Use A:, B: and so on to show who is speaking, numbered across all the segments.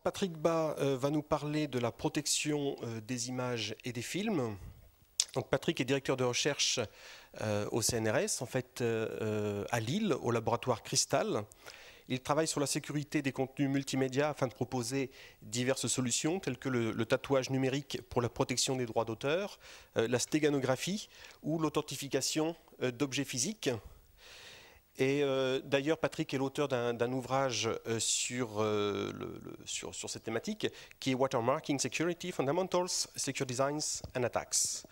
A: Patrick Bas va nous parler de la protection des images et des films. Donc Patrick est directeur de recherche au CNRS, en fait à Lille, au laboratoire Cristal. Il travaille sur la sécurité des contenus multimédia afin de proposer diverses solutions telles que le tatouage numérique pour la protection des droits d'auteur, la stéganographie ou l'authentification d'objets physiques. Et d'ailleurs, Patrick est l'auteur d'un ouvrage sur cette thématique qui est Watermarking Security Fundamentals, Secure Designs and Attacks.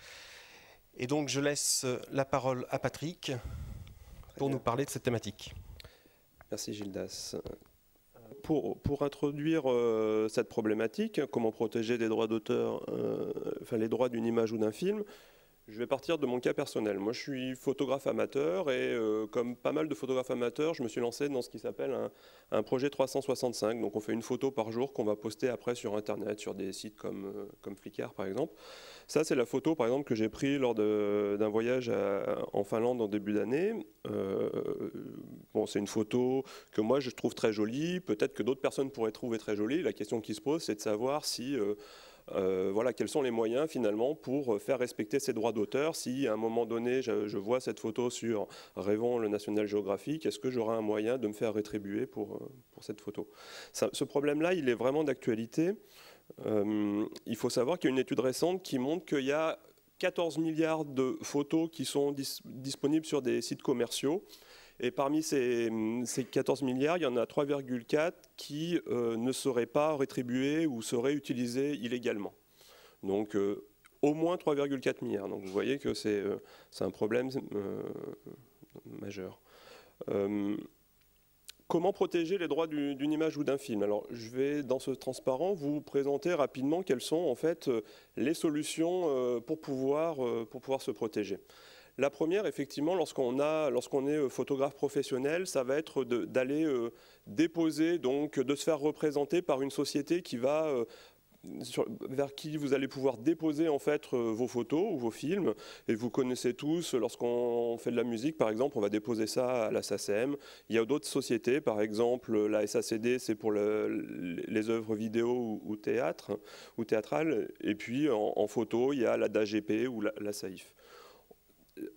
A: Et donc, je laisse la parole à Patrick pour nous parler de cette thématique.
B: Merci Gildas. Pour introduire cette problématique, comment protéger des droits d'auteur, enfin les droits d'une image ou d'un film, je vais partir de mon cas personnel. Moi, je suis photographe amateur et comme pas mal de photographes amateurs, je me suis lancé dans ce qui s'appelle un projet 365. Donc, on fait une photo par jour qu'on va poster après sur Internet, sur des sites comme Flickr, par exemple. Ça, c'est la photo, par exemple, que j'ai prise lors d'un voyage en Finlande en début d'année. Bon, c'est une photo que moi, je trouve très jolie. Peut-être que d'autres personnes pourraient trouver très jolie. La question qui se pose, c'est de savoir si... voilà, quels sont les moyens finalement pour faire respecter ces droits d'auteur. Si à un moment donné je vois cette photo sur Rêvons, le National Geographic, est-ce que j'aurai un moyen de me faire rétribuer pour cette photo? Ce problème-là, il est vraiment d'actualité. Il faut savoir qu'il y a une étude récente qui montre qu'il y a 14 milliards de photos qui sont disponibles sur des sites commerciaux. Et parmi ces 14 milliards, il y en a 3,4 qui ne seraient pas rétribués ou seraient utilisés illégalement. Donc au moins 3,4 milliards. Donc vous voyez que c'est un problème majeur. Comment protéger les droits d'une image ou d'un film? Alors je vais dans ce transparent vous présenter rapidement quelles sont en fait les solutions pour pouvoir se protéger. La première, effectivement, lorsqu'on est photographe professionnel, ça va être d'aller déposer, donc de se faire représenter par une société qui va, vers qui vous allez pouvoir déposer en fait vos photos ou vos films. Et vous connaissez tous, lorsqu'on fait de la musique, par exemple, on va déposer ça à la SACEM. Il y a d'autres sociétés, par exemple, la SACD, c'est pour les œuvres vidéo ou théâtre, ou théâtrales. Et puis en photo, il y a la DAGP ou la SAIF.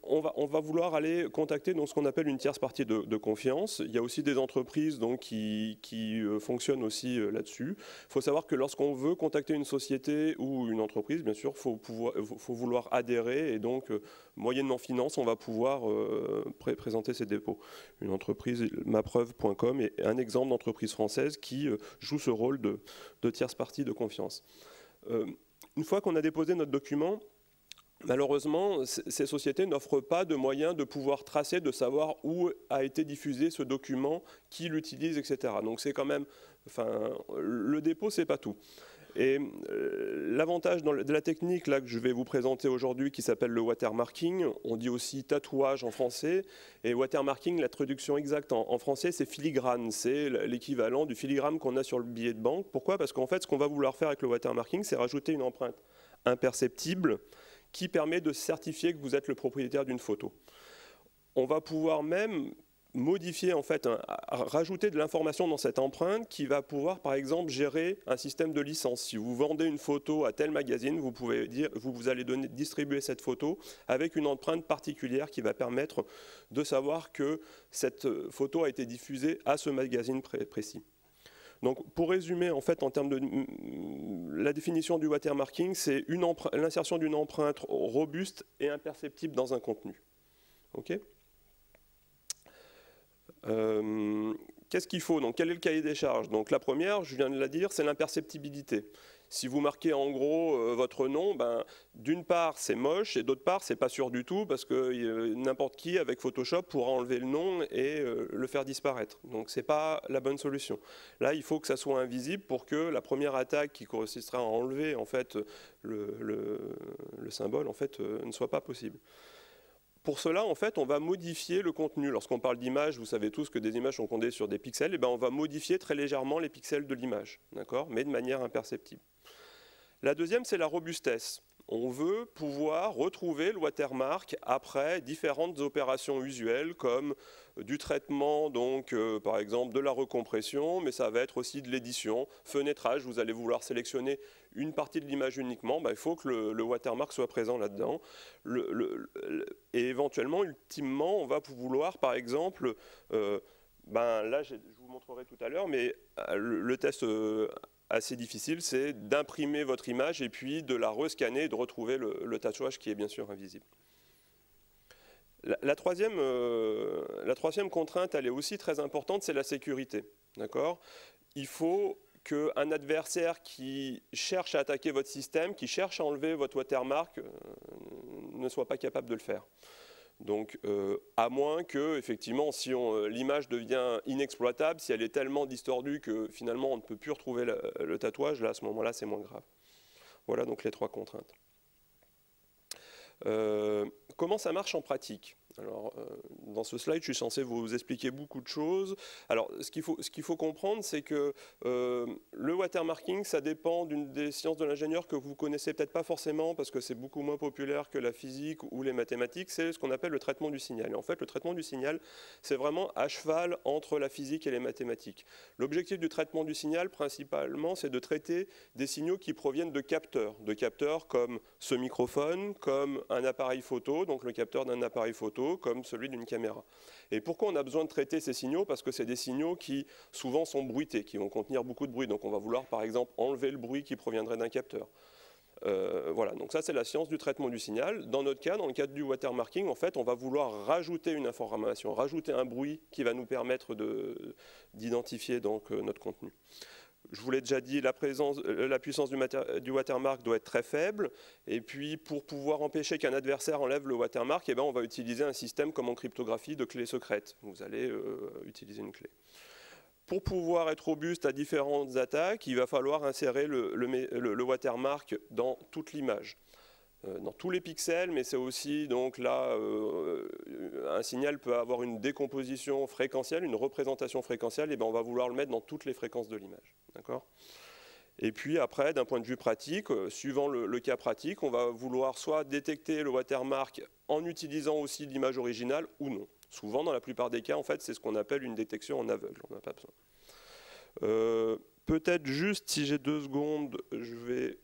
B: On va vouloir aller contacter donc, ce qu'on appelle une tierce partie de confiance. Il y a aussi des entreprises donc, qui fonctionnent aussi là-dessus. Il faut savoir que lorsqu'on veut contacter une société ou une entreprise, bien sûr, il faut vouloir adhérer et donc, moyennant finance, on va pouvoir présenter ses dépôts. Une entreprise, mapreuve.com, est un exemple d'entreprise française qui joue ce rôle de tierce partie de confiance. Une fois qu'on a déposé notre document, malheureusement, ces sociétés n'offrent pas de moyens de pouvoir tracer, de savoir où a été diffusé ce document, qui l'utilise, etc. Donc c'est quand même, enfin, le dépôt, c'est pas tout. Et l'avantage de la technique là, que je vais vous présenter aujourd'hui, qui s'appelle le watermarking, on dit aussi tatouage en français, et watermarking, la traduction exacte en français, c'est filigrane, c'est l'équivalent du filigrane qu'on a sur le billet de banque. Pourquoi? Parce qu'en fait, ce qu'on va vouloir faire avec le watermarking, c'est rajouter une empreinte imperceptible, qui permet de certifier que vous êtes le propriétaire d'une photo. On va pouvoir même modifier, en fait, rajouter de l'information dans cette empreinte qui va pouvoir, par exemple, gérer un système de licence. Si vous vendez une photo à tel magazine, vous pouvez dire, vous allez distribuer cette photo avec une empreinte particulière qui va permettre de savoir que cette photo a été diffusée à ce magazine précis. Donc, pour résumer, en fait, en termes de la définition du watermarking, c'est l'insertion d'une empreinte robuste et imperceptible dans un contenu. Ok. Qu'est-ce qu'il faut? Donc, quel est le cahier des charges? Donc, la première, je viens de la dire, c'est l'imperceptibilité. Si vous marquez en gros votre nom, ben, d'une part c'est moche et d'autre part c'est pas sûr du tout parce que n'importe qui avec Photoshop pourra enlever le nom et le faire disparaître. Donc c'est pas la bonne solution. Là il faut que ça soit invisible pour que la première attaque qui consistera à enlever en fait le symbole en fait ne soit pas possible. Pour cela, en fait, on va modifier le contenu. Lorsqu'on parle d'image, vous savez tous que des images sont comptées sur des pixels, et ben on va modifier très légèrement les pixels de l'image, d'accord, mais de manière imperceptible. La deuxième, c'est la robustesse. On veut pouvoir retrouver le watermark après différentes opérations usuelles comme du traitement, donc par exemple de la recompression, mais ça va être aussi de l'édition, fenêtrage, vous allez vouloir sélectionner une partie de l'image uniquement, il faut que le watermark soit présent là-dedans. Et éventuellement, ultimement, on va vouloir par exemple, là je vous montrerai tout à l'heure, mais le test assez difficile, c'est d'imprimer votre image et puis de la rescanner et de retrouver le tatouage qui est bien sûr invisible. La troisième contrainte, elle est aussi très importante, c'est la sécurité. D'accord ? Il faut qu'un adversaire qui cherche à attaquer votre système, qui cherche à enlever votre watermark, ne soit pas capable de le faire. Donc, à moins que, effectivement, si l'image devient inexploitable, si elle est tellement distordue que finalement on ne peut plus retrouver le tatouage, là, à ce moment-là, c'est moins grave. Voilà donc les trois contraintes. Comment ça marche en pratique ? Alors, dans ce slide, je suis censé vous expliquer beaucoup de choses. Alors, ce qu'il faut comprendre, c'est que le watermarking, ça dépend des sciences de l'ingénieur que vous connaissez peut-être pas forcément, parce que c'est beaucoup moins populaire que la physique ou les mathématiques, c'est ce qu'on appelle le traitement du signal. Et en fait, le traitement du signal, c'est vraiment à cheval entre la physique et les mathématiques. L'objectif du traitement du signal, principalement, c'est de traiter des signaux qui proviennent de capteurs comme ce microphone, comme un appareil photo, donc le capteur d'un appareil photo, comme celui d'une caméra. Et pourquoi on a besoin de traiter ces signaux? Parce que c'est des signaux qui souvent sont bruités, qui vont contenir beaucoup de bruit. Donc on va vouloir par exemple enlever le bruit qui proviendrait d'un capteur. Voilà, donc ça c'est la science du traitement du signal. Dans notre cas, dans le cadre du watermarking, en fait, on va vouloir rajouter une information, rajouter un bruit qui va nous permettre d'identifier donc notre contenu. Je vous l'ai déjà dit, la puissance du watermark doit être très faible. Et puis, pour pouvoir empêcher qu'un adversaire enlève le watermark, on va utiliser un système comme en cryptographie de clés secrètes. Vous allez utiliser une clé. Pour pouvoir être robuste à différentes attaques, il va falloir insérer le watermark dans toute l'image. Dans tous les pixels, mais c'est aussi, donc là, un signal peut avoir une décomposition fréquentielle, une représentation fréquentielle, on va vouloir le mettre dans toutes les fréquences de l'image. D'accord ? Et puis après, d'un point de vue pratique, suivant le cas pratique, on va vouloir soit détecter le watermark en utilisant aussi l'image originale ou non. Souvent, dans la plupart des cas, en fait, c'est ce qu'on appelle une détection en aveugle. On n'a pas besoin. Peut-être juste, si j'ai 2 secondes, je vais...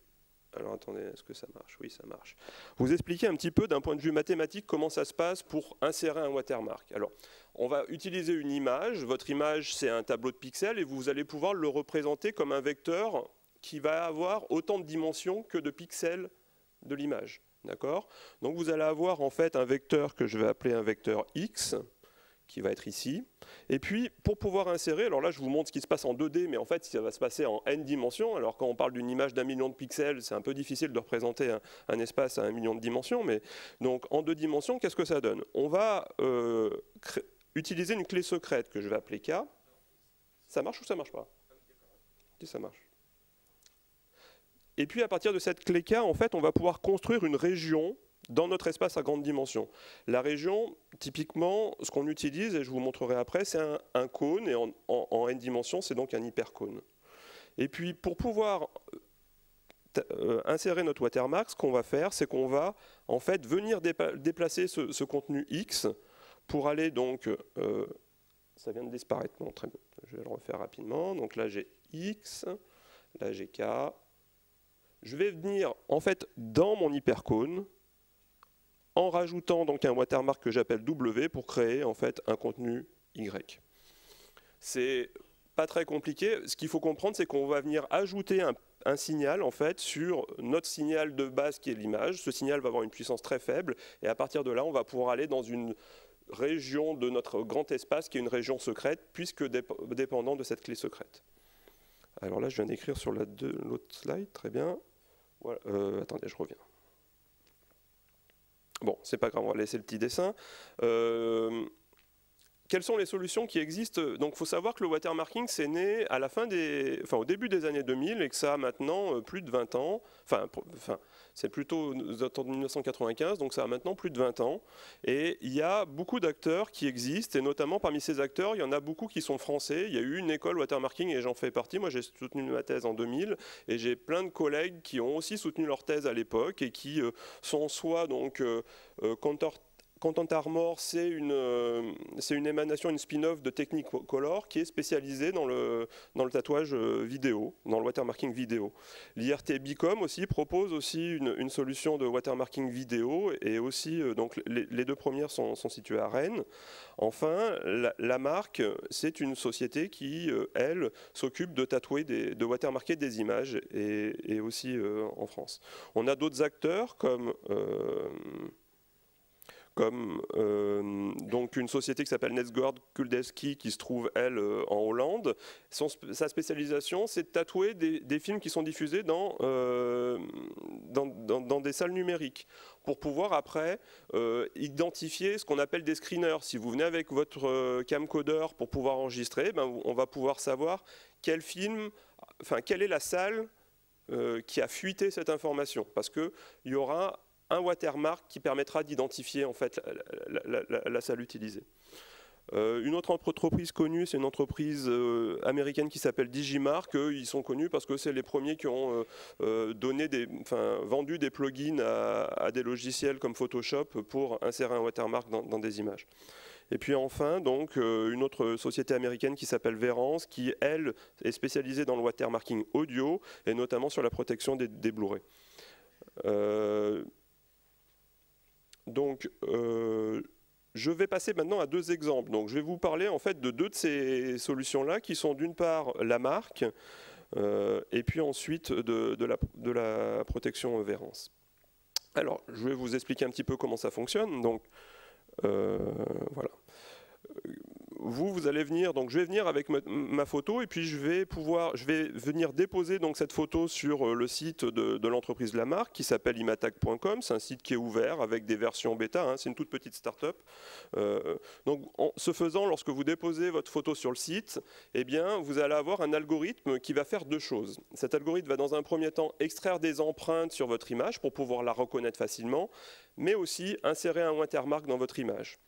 B: Alors attendez, est-ce que ça marche? Oui, ça marche. Vous expliquer un petit peu d'un point de vue mathématique comment ça se passe pour insérer un watermark. Alors, on va utiliser une image. Votre image, c'est un tableau de pixels et vous allez pouvoir le représenter comme un vecteur qui va avoir autant de dimensions que de pixels de l'image. D'accord? Donc vous allez avoir en fait un vecteur que je vais appeler un vecteur X, qui va être ici. Et puis, pour pouvoir insérer, alors là, je vous montre ce qui se passe en 2D, mais en fait, ça va se passer en n dimensions. Alors, quand on parle d'une image d'1 million de pixels, c'est un peu difficile de représenter un espace à 1 million de dimensions. Mais donc, en 2 dimensions, qu'est-ce que ça donne? On va utiliser une clé secrète que je vais appeler K. Ça marche ou ça marche pas? Si ça marche. Et puis, à partir de cette clé K, en fait, on va pouvoir construire une région dans notre espace à grande dimension. La région, typiquement, ce qu'on utilise, et je vous montrerai après, c'est un cône, et en n dimensions, c'est donc un hypercône. Et puis, pour pouvoir insérer notre watermark, ce qu'on va faire, c'est qu'on va en fait venir déplacer ce contenu X pour aller donc... ça vient de disparaître, bon, très bien. Je vais le refaire rapidement. Donc là, j'ai X, là, j'ai K. Je vais venir, en fait, dans mon hypercône, en rajoutant donc un watermark que j'appelle W pour créer en fait un contenu Y. C'est pas très compliqué. Ce qu'il faut comprendre, c'est qu'on va venir ajouter un signal en fait sur notre signal de base qui est l'image. Ce signal va avoir une puissance très faible et à partir de là, on va pouvoir aller dans une région de notre grand espace qui est une région secrète puisque dépendant de cette clé secrète. Alors là, je viens d'écrire sur l'autre slide, très bien. Voilà. Attendez, je reviens. Bon, c'est pas grave, on va laisser le petit dessin. Quelles sont les solutions qui existent? Donc, il faut savoir que le watermarking, c'est né à la au début des années 2000 et que ça a maintenant plus de 20 ans. C'est plutôt en 1995, donc ça a maintenant plus de 20 ans. Et il y a beaucoup d'acteurs qui existent, et notamment parmi ces acteurs, il y en a beaucoup qui sont français. Il y a eu une école watermarking et j'en fais partie. Moi, j'ai soutenu ma thèse en 2000 et j'ai plein de collègues qui ont aussi soutenu leur thèse à l'époque et qui sont soit donc Content Armor, c'est une émanation, une spin-off de Technicolor qui est spécialisée dans le tatouage vidéo, dans le watermarking vidéo. L'IRT Bicom aussi propose aussi une solution de watermarking vidéo, et aussi donc les deux premières sont situées à Rennes. Enfin, la marque, c'est une société qui, elle, s'occupe de tatouer, de watermarker des images, et aussi en France. On a d'autres acteurs comme donc une société qui s'appelle Netsguard Kuldevski, qui se trouve, elle, en Hollande. Sa spécialisation, c'est de tatouer des films qui sont diffusés dans des salles numériques, pour pouvoir après identifier ce qu'on appelle des screeners. Si vous venez avec votre camcorder pour pouvoir enregistrer, ben, on va pouvoir savoir quel film, enfin, quelle est la salle qui a fuité cette information, parce qu'il y aura un watermark qui permettra d'identifier en fait la salle utilisée. Une autre entreprise connue, c'est une entreprise américaine qui s'appelle Digimark. Eux, ils sont connus parce que c'est les premiers qui ont vendu des plugins à des logiciels comme Photoshop pour insérer un watermark dans des images. Et puis enfin, donc, une autre société américaine qui s'appelle Verance, qui, elle, est spécialisée dans le watermarking audio, et notamment sur la protection des Blu-ray. Donc, je vais passer maintenant à deux exemples. Donc, je vais vous parler en fait de deux de ces solutions-là, qui sont d'une part la marque, et puis ensuite de la protection Verance. Alors, je vais vous expliquer un petit peu comment ça fonctionne. Donc, voilà. Vous allez venir, donc je vais venir avec ma photo, et puis je vais venir déposer donc cette photo sur le site de l'entreprise de la marque, qui s'appelle imatag.com. C'est un site qui est ouvert avec des versions bêta, hein, c'est une toute petite start-up. Donc ce faisant, lorsque vous déposez votre photo sur le site, eh bien, vous allez avoir un algorithme qui va faire deux choses. Cet algorithme va dans un premier temps extraire des empreintes sur votre image pour pouvoir la reconnaître facilement, mais aussi insérer un watermark dans votre image.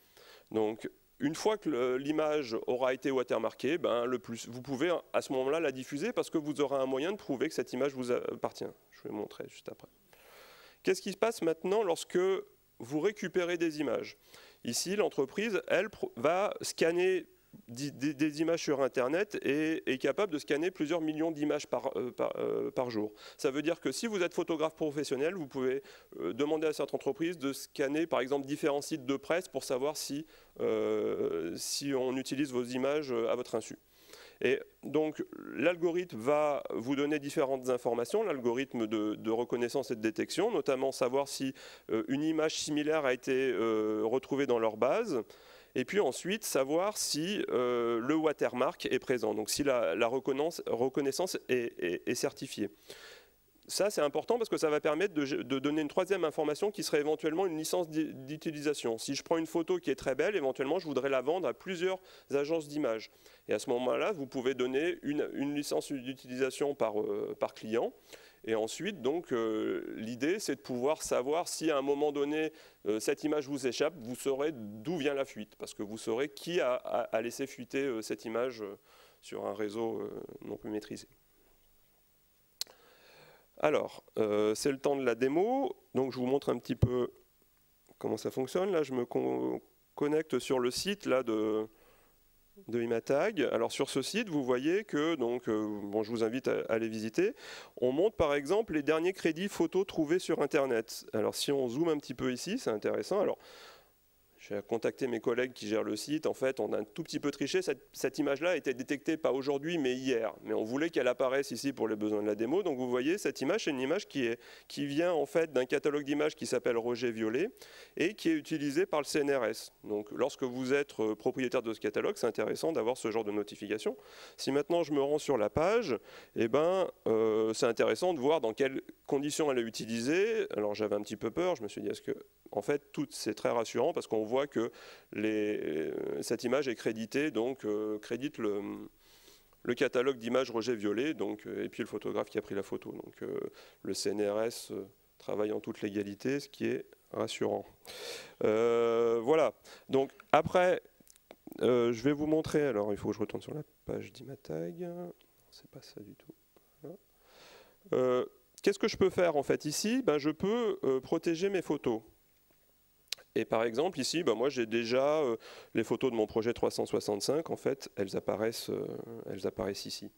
B: Donc, une fois que l'image aura été watermarkée, ben, vous pouvez à ce moment-là la diffuser, parce que vous aurez un moyen de prouver que cette image vous appartient. Je vais vous montrer juste après. Qu'est-ce qui se passe maintenant lorsque vous récupérez des images? Ici, l'entreprise, elle, va scanner des images sur Internet et est capable de scanner plusieurs millions d'images par jour. Ça veut dire que si vous êtes photographe professionnel, vous pouvez demander à cette entreprise de scanner par exemple différents sites de presse pour savoir si on utilise vos images à votre insu. Et donc l'algorithme va vous donner différentes informations, l'algorithme de reconnaissance et de détection, notamment savoir si une image similaire a été retrouvée dans leur base. Et puis ensuite, savoir si le watermark est présent, donc si la reconnaissance est certifiée. Ça, c'est important parce que ça va permettre de donner une troisième information qui serait éventuellement une licence d'utilisation. Si je prends une photo qui est très belle, éventuellement, je voudrais la vendre à plusieurs agences d'images. Et à ce moment-là, vous pouvez donner une licence d'utilisation par client. Et ensuite, donc, l'idée, c'est de pouvoir savoir si à un moment donné, cette image vous échappe, vous saurez d'où vient la fuite, parce que vous saurez qui a laissé fuiter cette image sur un réseau non plus maîtrisé. Alors, c'est le temps de la démo, donc je vous montre un petit peu comment ça fonctionne. Là, je me connecte sur le site là, de Imatag. Alors sur ce site, vous voyez que, donc, bon, je vous invite à aller visiter. On montre par exemple les derniers crédits photos trouvés sur Internet. Alors si on zoome un petit peu ici, c'est intéressant. Alors, j'ai contacté mes collègues qui gèrent le site. En fait, on a un tout petit peu triché. Cette image-là a été détectée pas aujourd'hui, mais hier. Mais on voulait qu'elle apparaisse ici pour les besoins de la démo. Donc vous voyez, cette image, c'est une image qui vient en fait d'un catalogue d'images qui s'appelle Roger Violet et qui est utilisé par le CNRS. Donc lorsque vous êtes propriétaire de ce catalogue, c'est intéressant d'avoir ce genre de notification. Si maintenant je me rends sur la page, eh ben, c'est intéressant de voir dans quelles conditions elle est utilisée. Alors j'avais un petit peu peur. Je me suis dit, est-ce que... En fait, c'est très rassurant parce qu'on voit que cette image est créditée, donc crédite le catalogue d'images Roger Violet, donc, et puis le photographe qui a pris la photo. Donc le CNRS travaille en toute légalité, ce qui est rassurant. Voilà. Donc après, je vais vous montrer. Alors il faut que je retourne sur la page d'Imatag. C'est pas ça du tout. Voilà. Qu'est-ce que je peux faire en fait ici? Ben, je peux protéger mes photos. Et par exemple, ici, moi j'ai déjà les photos de mon projet 365, en fait, elles apparaissent ici.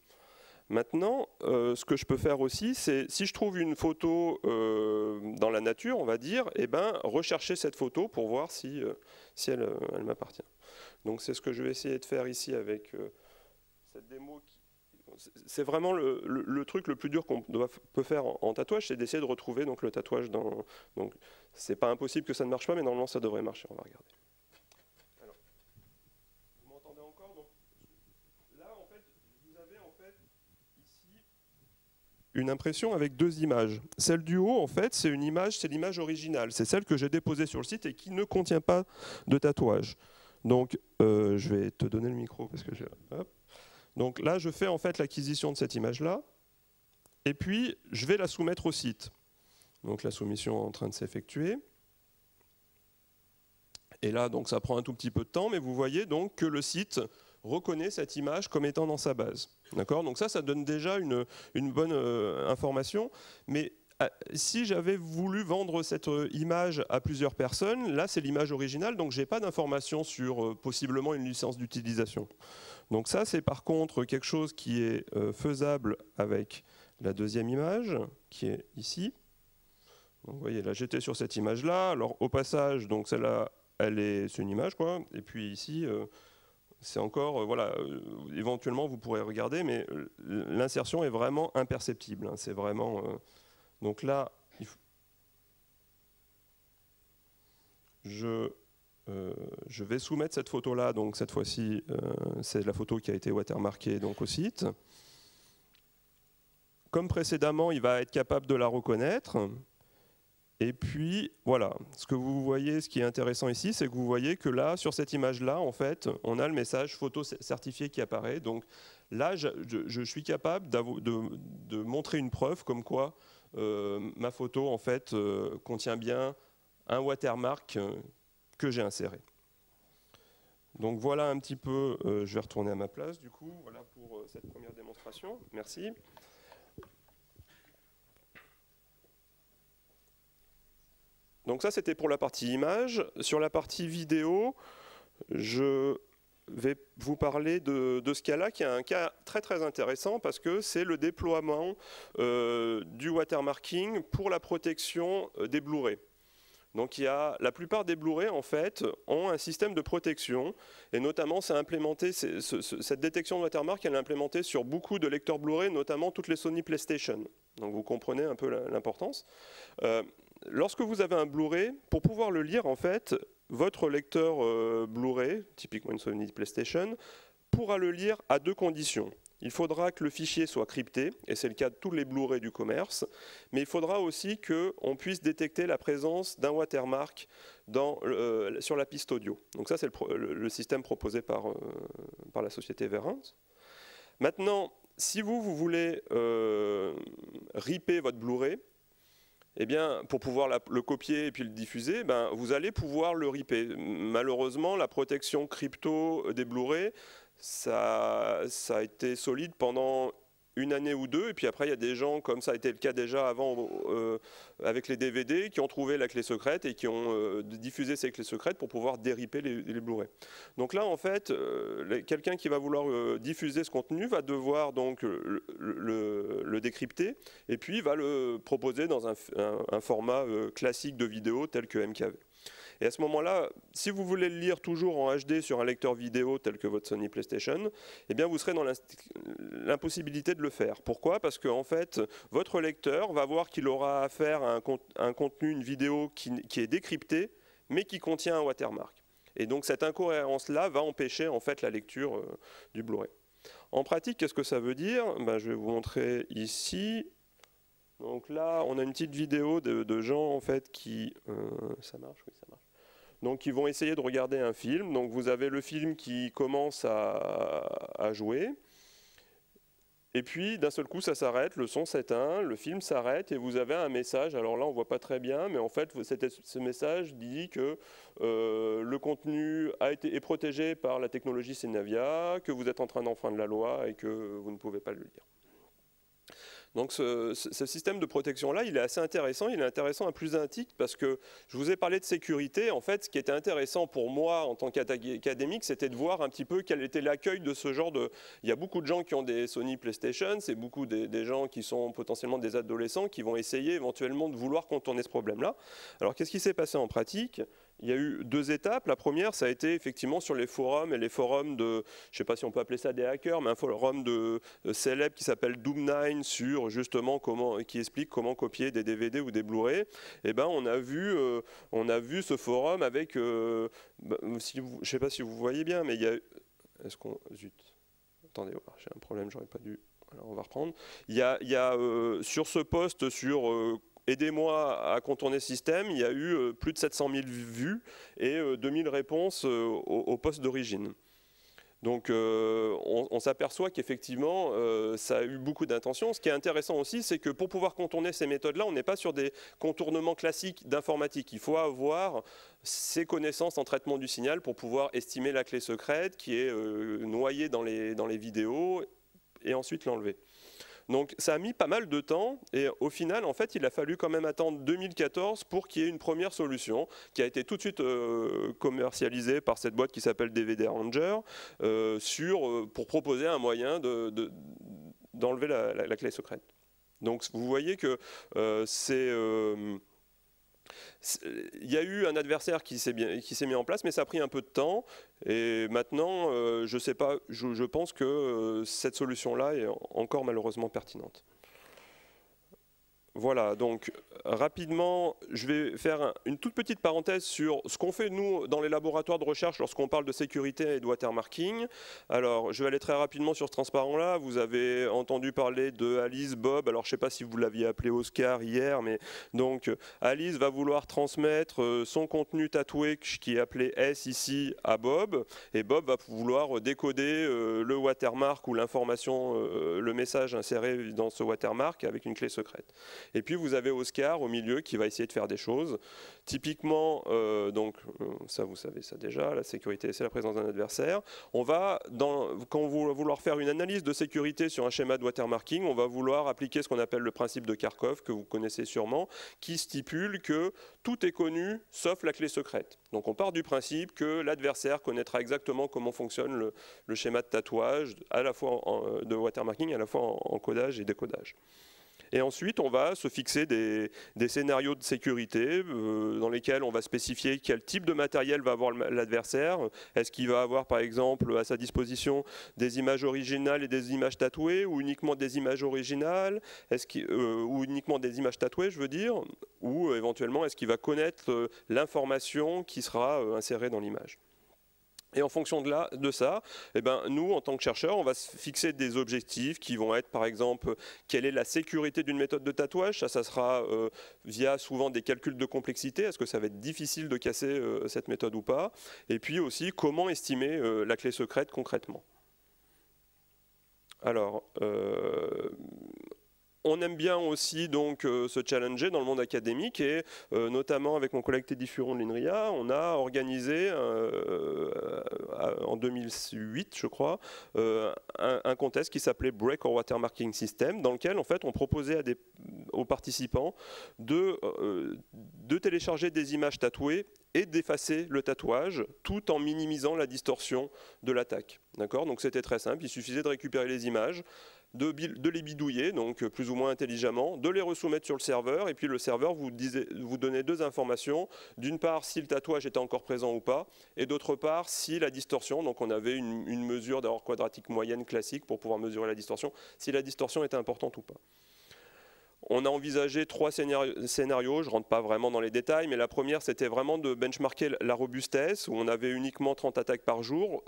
B: Maintenant, ce que je peux faire aussi, c'est si je trouve une photo dans la nature, on va dire, rechercher cette photo pour voir si elle m'appartient. Donc c'est ce que je vais essayer de faire ici avec cette démo. C'est vraiment le truc le plus dur qu'on peut faire en tatouage, c'est d'essayer de retrouver donc, le tatouage dans... Donc c'est pas impossible que ça ne marche pas, mais normalement ça devrait marcher, on va regarder. Alors, vous m'entendez encore? Donc, là, en fait, vous avez en fait ici une impression avec deux images. Celle du haut, en fait, c'est l'image originale. C'est celle que j'ai déposée sur le site et qui ne contient pas de tatouage. Donc, je vais te donner le micro parce que hop. Donc là, je fais en fait l'acquisition de cette image-là, et puis je vais la soumettre au site. Donc la soumission est en train de s'effectuer. Et là, donc ça prend un tout petit peu de temps, mais vous voyez donc que le site reconnaît cette image comme étant dans sa base. D'accord? Donc ça donne déjà une bonne information. Mais si j'avais voulu vendre cette image à plusieurs personnes, là c'est l'image originale, donc je n'ai pas d'informations sur possiblement une licence d'utilisation. Donc ça c'est par contre quelque chose qui est faisable avec la deuxième image, qui est ici. Donc vous voyez, là j'étais sur cette image-là, alors au passage, donc celle-là, c'est une image, quoi, et puis ici, c'est encore, voilà, éventuellement vous pourrez regarder, mais l'insertion est vraiment imperceptible, hein, c'est vraiment... donc là, je vais soumettre cette photo-là, donc cette fois-ci, c'est la photo qui a été watermarkée donc, au site. Comme précédemment, il va être capable de la reconnaître. Et puis, voilà, ce que vous voyez, ce qui est intéressant ici, c'est que vous voyez que là, sur cette image-là, en fait, on a le message photo certifié qui apparaît. Donc là, je suis capable de montrer une preuve comme quoi ma photo, en fait, contient bien un watermark que j'ai inséré. Donc voilà un petit peu, je vais retourner à ma place, du coup, voilà pour cette première démonstration. Merci. Donc ça, c'était pour la partie image. Sur la partie vidéo, je vais vous parler de ce cas-là, qui est un cas très très intéressant parce que c'est le déploiement du watermarking pour la protection des Blu-ray. Donc la plupart des Blu-ray en fait ont un système de protection et notamment c'est implémenté, cette détection de watermark elle est implémentée sur beaucoup de lecteurs Blu-ray, notamment toutes les Sony PlayStation. Donc vous comprenez un peu l'importance. Lorsque vous avez un Blu-ray, pour pouvoir le lire en fait, votre lecteur Blu-ray, typiquement une Sony PlayStation, pourra le lire à deux conditions. Il faudra que le fichier soit crypté, et c'est le cas de tous les Blu-ray du commerce, mais il faudra aussi qu'on puisse détecter la présence d'un watermark sur la piste audio. Donc ça, c'est le système proposé par la société Verint. Maintenant, si vous voulez ripper votre Blu-ray, eh bien, pour pouvoir le copier et puis le diffuser, vous allez pouvoir le ripper. Malheureusement, la protection crypto des Blu-ray, ça a été solide pendant une année ou deux, et puis après il y a des gens, comme ça a été le cas déjà avant avec les DVD, qui ont trouvé la clé secrète et qui ont diffusé ces clés secrètes pour pouvoir déripper les Blu-ray. Donc là en fait, quelqu'un qui va vouloir diffuser ce contenu va devoir donc le décrypter et puis va le proposer dans un format classique de vidéo tel que MKV. Et à ce moment-là, si vous voulez le lire toujours en HD sur un lecteur vidéo tel que votre Sony PlayStation, eh bien vous serez dans l'impossibilité de le faire. Pourquoi? Parce que en fait, votre lecteur va voir qu'il aura affaire à un contenu, une vidéo qui est décryptée, mais qui contient un watermark. Et donc cette incohérence-là va empêcher en fait la lecture du Blu-ray. En pratique, qu'est-ce que ça veut dire? Je vais vous montrer ici. Donc là, on a une petite vidéo de gens en fait qui... ça marche? Oui, ça marche. Donc ils vont essayer de regarder un film. Donc vous avez le film qui commence à jouer. Et puis d'un seul coup ça s'arrête, le son s'éteint, le film s'arrête et vous avez un message. Alors là on ne voit pas très bien, mais en fait ce message dit que le contenu est protégé par la technologie Synavia, que vous êtes en train d'enfreindre la loi et que vous ne pouvez pas le lire. Donc ce système de protection-là, il est assez intéressant. Il est intéressant à plus d'un titre parce que je vous ai parlé de sécurité. En fait, ce qui était intéressant pour moi en tant qu'académique, c'était de voir un petit peu quel était l'accueil de ce genre de... Il y a beaucoup de gens qui ont des Sony PlayStation, c'est beaucoup des gens qui sont potentiellement des adolescents qui vont essayer éventuellement de vouloir contourner ce problème-là. Alors qu'est-ce qui s'est passé en pratique ? Il y a eu 2 étapes. La première, ça a été effectivement sur les forums, et les forums de, je ne sais pas si on peut appeler ça des hackers, mais un forum de célèbre qui s'appelle Doom9 sur justement qui explique comment copier des DVD ou des Blu-ray. Et ben on a vu ce forum avec, je ne sais pas si vous voyez bien, mais il y a, est-ce qu'on, zut, attendez, j'ai un problème, j'aurais pas dû. Alors on va reprendre. Il y a sur ce post sur aidez-moi à contourner ce système, il y a eu plus de 700 000 vues et 2000 réponses au post d'origine. Donc on s'aperçoit qu'effectivement ça a eu beaucoup d'intention. Ce qui est intéressant aussi, c'est que pour pouvoir contourner ces méthodes-là, on n'est pas sur des contournements classiques d'informatique. Il faut avoir ses connaissances en traitement du signal pour pouvoir estimer la clé secrète qui est noyée dans les vidéos et ensuite l'enlever. Donc ça a mis pas mal de temps et au final, en fait, il a fallu quand même attendre 2014 pour qu'il y ait une première solution qui a été tout de suite commercialisée par cette boîte qui s'appelle DVD Ranger pour proposer un moyen d'enlever la clé secrète. Donc vous voyez que il y a eu un adversaire qui s'est mis en place, mais ça a pris un peu de temps. Et maintenant, je sais pas, je pense que cette solution-là est encore malheureusement pertinente. Voilà, donc rapidement, je vais faire une toute petite parenthèse sur ce qu'on fait nous dans les laboratoires de recherche lorsqu'on parle de sécurité et de watermarking. Alors, je vais aller très rapidement sur ce transparent-là. Vous avez entendu parler de Alice, Bob. Alors, je ne sais pas si vous l'aviez appelé Oscar hier, mais donc Alice va vouloir transmettre son contenu tatoué qui est appelé S ici à Bob, et Bob va vouloir décoder le watermark ou l'information, le message inséré dans ce watermark avec une clé secrète. Et puis vous avez Oscar au milieu qui va essayer de faire des choses. Typiquement, ça vous savez ça déjà, la sécurité c'est la présence d'un adversaire. On va, quand on va vouloir faire une analyse de sécurité sur un schéma de watermarking, on va vouloir appliquer ce qu'on appelle le principe de Kharkov, que vous connaissez sûrement, qui stipule que tout est connu sauf la clé secrète. Donc on part du principe que l'adversaire connaîtra exactement comment fonctionne le schéma de tatouage, à la fois de watermarking, à la fois en codage et décodage. Et ensuite, on va se fixer des scénarios de sécurité dans lesquels on va spécifier quel type de matériel va avoir l'adversaire. Est-ce qu'il va avoir, par exemple, à sa disposition des images originales et des images tatouées, ou uniquement des images originales, ou uniquement des images tatouées, je veux dire, ou éventuellement, est-ce qu'il va connaître l'information qui sera insérée dans l'image. Et en fonction de ça, eh ben, nous, en tant que chercheurs, on va se fixer des objectifs qui vont être, par exemple, quelle est la sécurité d'une méthode de tatouage. Ça sera via souvent des calculs de complexité. Est-ce que ça va être difficile de casser cette méthode ou pas? Et puis aussi, comment estimer la clé secrète concrètement. Alors, on aime bien aussi donc se challenger dans le monde académique et notamment avec mon collègue Teddy Furon de l'INRIA, on a organisé en 2008, je crois, un contest qui s'appelait Break or Watermarking System, dans lequel en fait on proposait aux participants de télécharger des images tatouées et d'effacer le tatouage tout en minimisant la distorsion de l'attaque. D'accord ? Donc c'était très simple, il suffisait de récupérer les images, de les bidouiller, donc plus ou moins intelligemment, de les resoumettre sur le serveur, et puis le serveur vous donnait 2 informations. D'une part, si le tatouage était encore présent ou pas, et d'autre part, si la distorsion, donc on avait une mesure d'erreur quadratique moyenne classique pour pouvoir mesurer la distorsion, si la distorsion était importante ou pas. On a envisagé 3 scénarios, je ne rentre pas vraiment dans les détails, mais la première c'était vraiment de benchmarker la robustesse, où on avait uniquement 30 attaques par jour.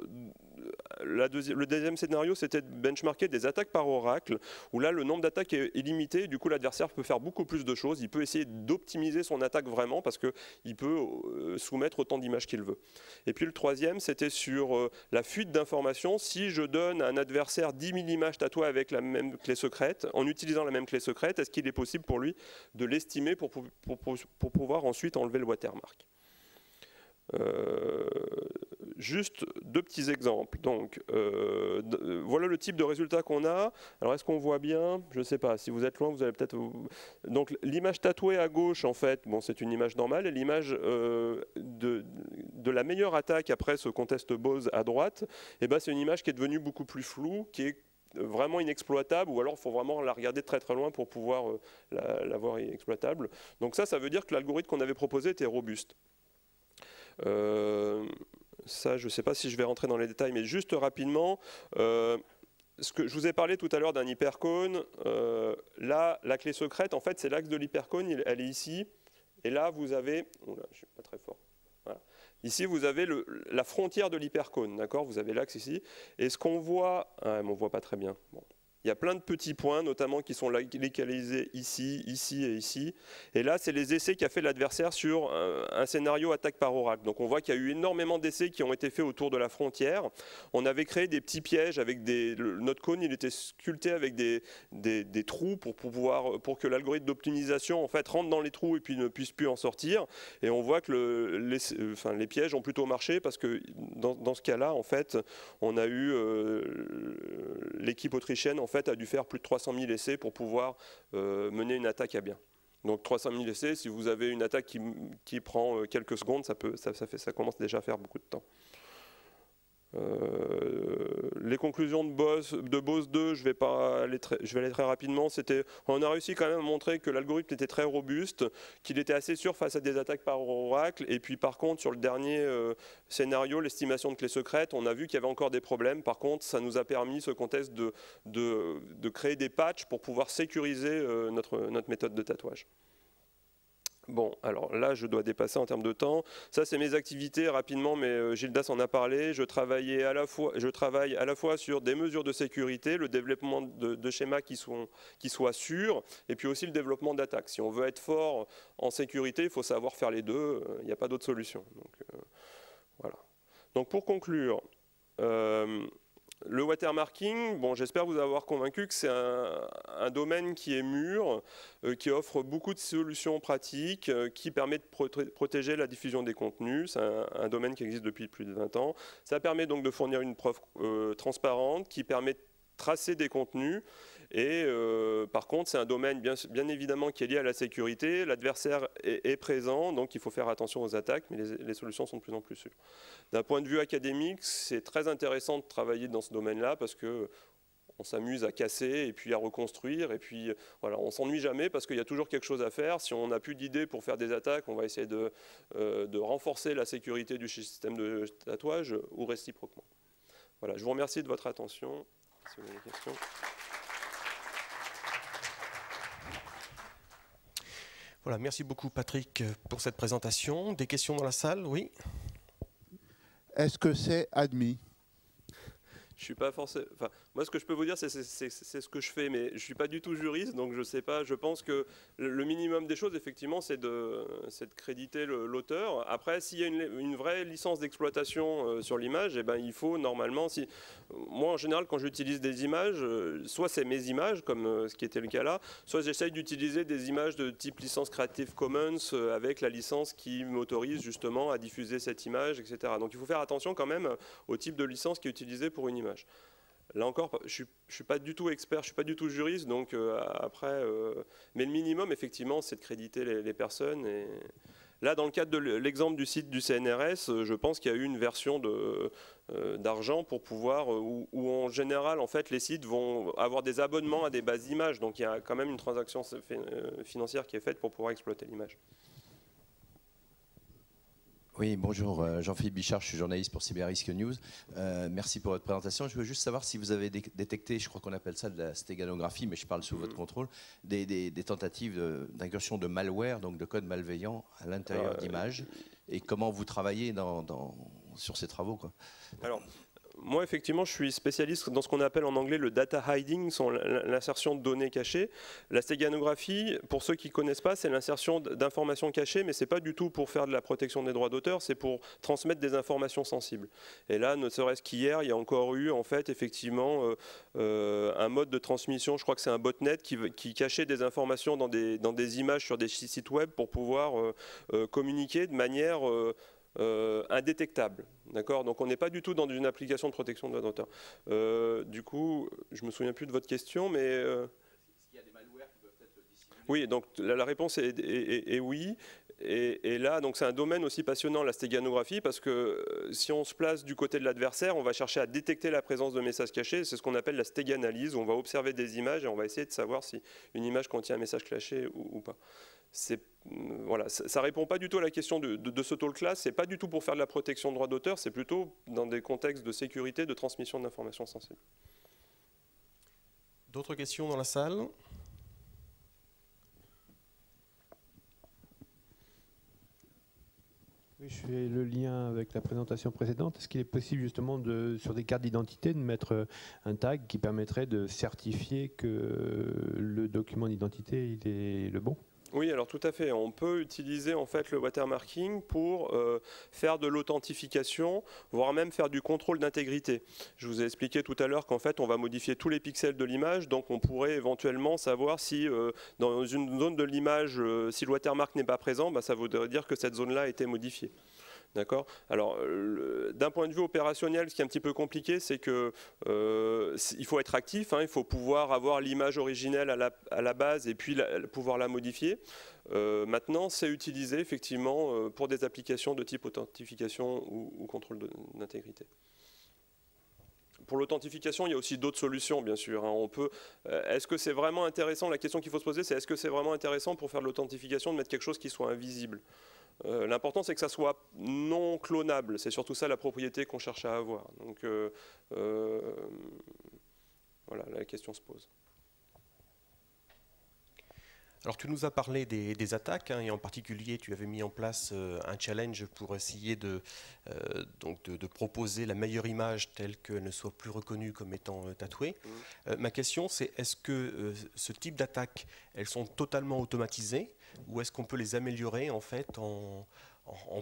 B: Le deuxième scénario c'était de benchmarker des attaques par oracle, où là le nombre d'attaques est limité, et du coup l'adversaire peut faire beaucoup plus de choses, il peut essayer d'optimiser son attaque vraiment, parce qu'il peut soumettre autant d'images qu'il veut. Et puis le troisième c'était sur la fuite d'informations. Si je donne à un adversaire 10 000 images tatouées avec la même clé secrète, en utilisant la même clé secrète, est-ce qu'il est possible pour lui de l'estimer pour pouvoir ensuite enlever le watermark. juste deux petits exemples. Donc, voilà le type de résultat qu'on a. Alors, est-ce qu'on voit bien? Je ne sais pas. Si vous êtes loin, vous allez peut-être... Donc, l'image tatouée à gauche, en fait, bon, c'est une image normale. Et l'image de la meilleure attaque après ce contest Bose à droite, eh ben, c'est une image qui est devenue beaucoup plus floue, qui est vraiment inexploitable, ou alors il faut vraiment la regarder très très loin pour pouvoir la voir exploitable. Donc ça veut dire que l'algorithme qu'on avait proposé était robuste. Ça, je ne sais pas si je vais rentrer dans les détails, mais juste rapidement, ce que je vous ai parlé tout à l'heure d'un hypercône, là, la clé secrète, en fait, c'est l'axe de l'hypercône, elle est ici, et là, vous avez... Oula, je ne suis pas très fort. Voilà. Ici, vous avez la frontière de l'hypercône, d'accord? Vous avez l'axe ici. Et ce qu'on voit... Ah, mais on ne voit pas très bien. Bon. Il y a plein de petits points, notamment qui sont localisés ici, ici et ici. Et là, c'est les essais qu'a fait l'adversaire sur un scénario attaque par oracle. Donc on voit qu'il y a eu énormément d'essais qui ont été faits autour de la frontière. On avait créé des petits pièges avec notre cône, il était sculpté avec des trous pour que l'algorithme d'optimisation en fait rentre dans les trous et puis ne puisse plus en sortir. Et on voit que les pièges ont plutôt marché parce que dans ce cas-là, en fait, on a eu l'équipe autrichienne en fait a dû faire plus de 300 000 essais pour pouvoir mener une attaque à bien. Donc 300 000 essais, si vous avez une attaque qui prend quelques secondes, ça commence déjà à faire beaucoup de temps. Les conclusions de Bose 2, je vais aller très rapidement. On a réussi quand même à montrer que l'algorithme était très robuste, qu'il était assez sûr face à des attaques par oracle. Et puis par contre, sur le dernier scénario, l'estimation de clés secrètes, on a vu qu'il y avait encore des problèmes. Par contre, ça nous a permis, ce contexte, de créer des patchs pour pouvoir sécuriser notre méthode de tatouage. Bon, alors là, je dois dépasser en termes de temps. Ça, c'est mes activités rapidement, mais Gildas en a parlé. Je travaille à la fois sur des mesures de sécurité, le développement de schémas qui soient sûrs, et puis aussi le développement d'attaques. Si on veut être fort en sécurité, il faut savoir faire les deux. Il n'y a pas d'autre solution. Donc, voilà. Donc, pour conclure, le watermarking, bon, j'espère vous avoir convaincu que c'est un domaine qui est mûr, qui offre beaucoup de solutions pratiques, qui permet de protéger la diffusion des contenus. C'est un domaine qui existe depuis plus de 20 ans. Ça permet donc de fournir une preuve transparente qui permet de tracer des contenus. Et par contre, c'est un domaine bien évidemment qui est lié à la sécurité. L'adversaire est présent, donc il faut faire attention aux attaques, mais les solutions sont de plus en plus sûres. D'un point de vue académique, c'est très intéressant de travailler dans ce domaine-là parce que on s'amuse à casser et puis à reconstruire. Et puis voilà, on ne s'ennuie jamais parce qu'il y a toujours quelque chose à faire. Si on n'a plus d'idées pour faire des attaques, on va essayer de renforcer la sécurité du système de tatouage ou réciproquement. Voilà, je vous remercie de votre attention. Si vous avez des questions.
A: Voilà, merci beaucoup Patrick pour cette présentation. Des questions dans la salle? Oui.
C: Est-ce que c'est admis?
B: Je suis pas forcément. Enfin, moi, ce que je peux vous dire, c'est ce que je fais, mais je suis pas du tout juriste, donc je sais pas. Je pense que le minimum des choses, effectivement, c'est de créditer l'auteur. Après, s'il y a une vraie licence d'exploitation sur l'image, eh ben, il faut normalement. Moi, en général, quand j'utilise des images, soit c'est mes images, comme ce qui était le cas là, soit j'essaye d'utiliser des images de type licence Creative Commons avec la licence qui m'autorise justement à diffuser cette image, etc. Donc, il faut faire attention quand même au type de licence qui est utilisée pour une image. Là encore, je ne suis pas du tout expert, je ne suis pas du tout juriste, donc après, mais le minimum, effectivement, c'est de créditer les personnes. Et là, dans le cadre de l'exemple du site du CNRS, je pense qu'il y a eu une version d'argent pour pouvoir, où en général, en fait, les sites vont avoir des abonnements à des bases d'images, donc il y a quand même une transaction financière qui est faite pour pouvoir exploiter l'image.
D: Oui, bonjour, Jean-Philippe Bichard, je suis journaliste pour Cyber-Risque News. Merci pour votre présentation. Je veux juste savoir si vous avez détecté, je crois qu'on appelle ça de la stéganographie, mais je parle sous votre contrôle, des tentatives d'incursion de malware, donc de code malveillant à l'intérieur d'images, et comment vous travaillez sur ces travaux, quoi.
B: Alors, moi, effectivement, je suis spécialiste dans ce qu'on appelle en anglais le data hiding, l'insertion de données cachées. La stéganographie, pour ceux qui ne connaissent pas, c'est l'insertion d'informations cachées, mais ce n'est pas du tout pour faire de la protection des droits d'auteur, c'est pour transmettre des informations sensibles. Et là, ne serait-ce qu'hier, il y a encore eu, en fait, effectivement, un mode de transmission, je crois que c'est un botnet qui cachait des informations dans des images sur des sites web pour pouvoir communiquer de manière indétectable. D'accord ? Donc on n'est pas du tout dans une application de protection de droits d'auteur. Du coup, je ne me souviens plus de votre question, mais... Est-ce qu'il y a des malwares qui peuvent être dissimulés ? Oui, donc la réponse est oui. Et là, donc c'est un domaine aussi passionnant, la stéganographie, parce que si on se place du côté de l'adversaire, on va chercher à détecter la présence de messages cachés. C'est ce qu'on appelle la stéganalyse, où on va observer des images et on va essayer de savoir si une image contient un message caché ou pas. Voilà, ça ne répond pas du tout à la question de ce talk-là. Ce n'est pas du tout pour faire de la protection de droits d'auteur, c'est plutôt dans des contextes de sécurité, de transmission d'informations sensibles.
A: D'autres questions dans la salle ?
E: Oui, je fais le lien avec la présentation précédente. Est-ce qu'il est possible justement sur des cartes d'identité de mettre un tag qui permettrait de certifier que le document d'identité il est le bon ?
B: Oui, alors tout à fait. On peut utiliser en fait le watermarking pour faire de l'authentification, voire même faire du contrôle d'intégrité. Je vous ai expliqué tout à l'heure qu'en fait on va modifier tous les pixels de l'image, donc on pourrait éventuellement savoir si dans une zone de l'image, si le watermark n'est pas présent, bah, ça voudrait dire que cette zone-là a été modifiée. D'accord. Alors, d'un point de vue opérationnel, ce qui est un petit peu compliqué, c'est que il faut être actif, hein, il faut pouvoir avoir l'image originelle à la base et puis pouvoir la modifier. Maintenant, c'est utilisé effectivement pour des applications de type authentification ou contrôle d'intégrité. Pour l'authentification, il y a aussi d'autres solutions, bien sûr. Hein. Est-ce que c'est vraiment intéressant? La question qu'il faut se poser, c'est est-ce que c'est vraiment intéressant pour faire de l'authentification de mettre quelque chose qui soit invisible? L'important, c'est que ça soit non clonable. C'est surtout ça la propriété qu'on cherche à avoir. Donc, voilà, la question se pose.
A: Alors, tu nous as parlé des attaques, hein, et en particulier, tu avais mis en place un challenge pour essayer de proposer la meilleure image telle qu'elle ne soit plus reconnue comme étant tatouée. Ma question, c'est est-ce que ce type d'attaques, elles sont totalement automatisées ou est-ce qu'on peut les améliorer en fait en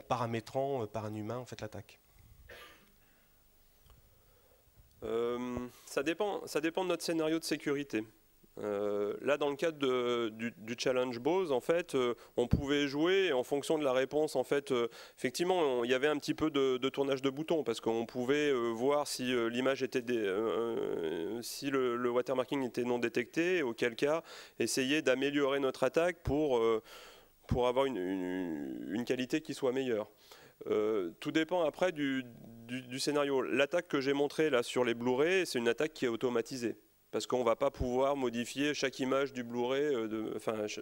A: paramétrant par un humain en fait l'attaque?
B: Ça dépend de notre scénario de sécurité. Là, dans le cadre du challenge Bose, en fait, on pouvait jouer en fonction de la réponse. En fait, effectivement, il y avait un petit peu de tournage de boutons parce qu'on pouvait voir si l'image était, si le watermarking était non détecté, et auquel cas, essayer d'améliorer notre attaque pour avoir une qualité qui soit meilleure. Tout dépend après du scénario. L'attaque que j'ai montrée là sur les Blu-ray, c'est une attaque qui est automatisée. Parce qu'on ne va pas pouvoir modifier chaque image du Blu-ray.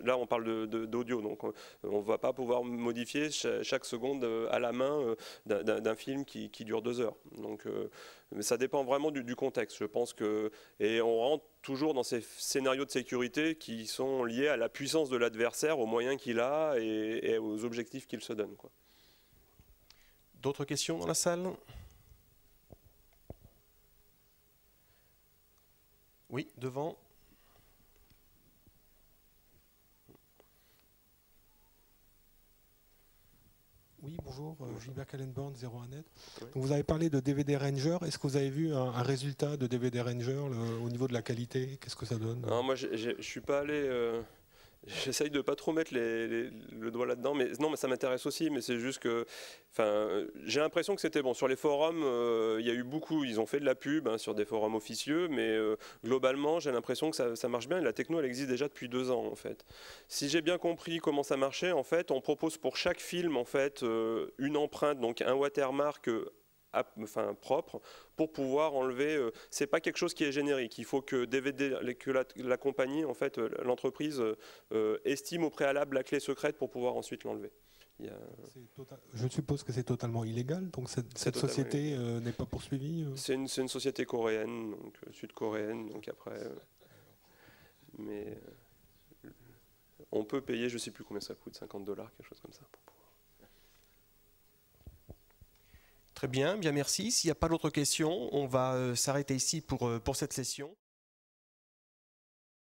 B: Là, on parle d'audio, donc on ne va pas pouvoir modifier chaque seconde à la main d'un film qui dure 2 heures. Donc, mais ça dépend vraiment du contexte, je pense que. Et on rentre toujours dans ces scénarios de sécurité qui sont liés à la puissance de l'adversaire, aux moyens qu'il a et aux objectifs qu'il se donne, quoi.
A: D'autres questions dans la salle? Oui, devant.
F: Oui, bonjour, Gilbert Kallenborn, 01net. Donc, vous avez parlé de DVD Ranger. Est-ce que vous avez vu un résultat de DVD Ranger au niveau de la qualité? Qu'est-ce que ça donne?
B: Non, moi, je ne suis pas allé... J'essaye de ne pas trop mettre le doigt là-dedans, mais non, mais ça m'intéresse aussi, mais c'est juste que j'ai l'impression que c'était bon. Sur les forums, il y a eu beaucoup, ils ont fait de la pub hein, sur des forums officieux, mais globalement, j'ai l'impression que ça marche bien, et la techno, elle existe déjà depuis 2 ans, en fait. Si j'ai bien compris comment ça marchait, en fait, on propose pour chaque film, en fait, une empreinte, donc un watermark propre pour pouvoir enlever. C'est pas quelque chose qui est générique. Il faut que la compagnie, en fait, l'entreprise estime au préalable la clé secrète pour pouvoir ensuite l'enlever.
F: Je suppose que c'est totalement illégal. Donc cette société n'est pas poursuivie.
B: C'est une société coréenne, donc sud-coréenne. Donc après, mais on peut payer, je sais plus combien ça coûte, $50, quelque chose comme ça.
A: Très bien, bien merci. S'il n'y a pas d'autres questions, on va s'arrêter ici pour cette session.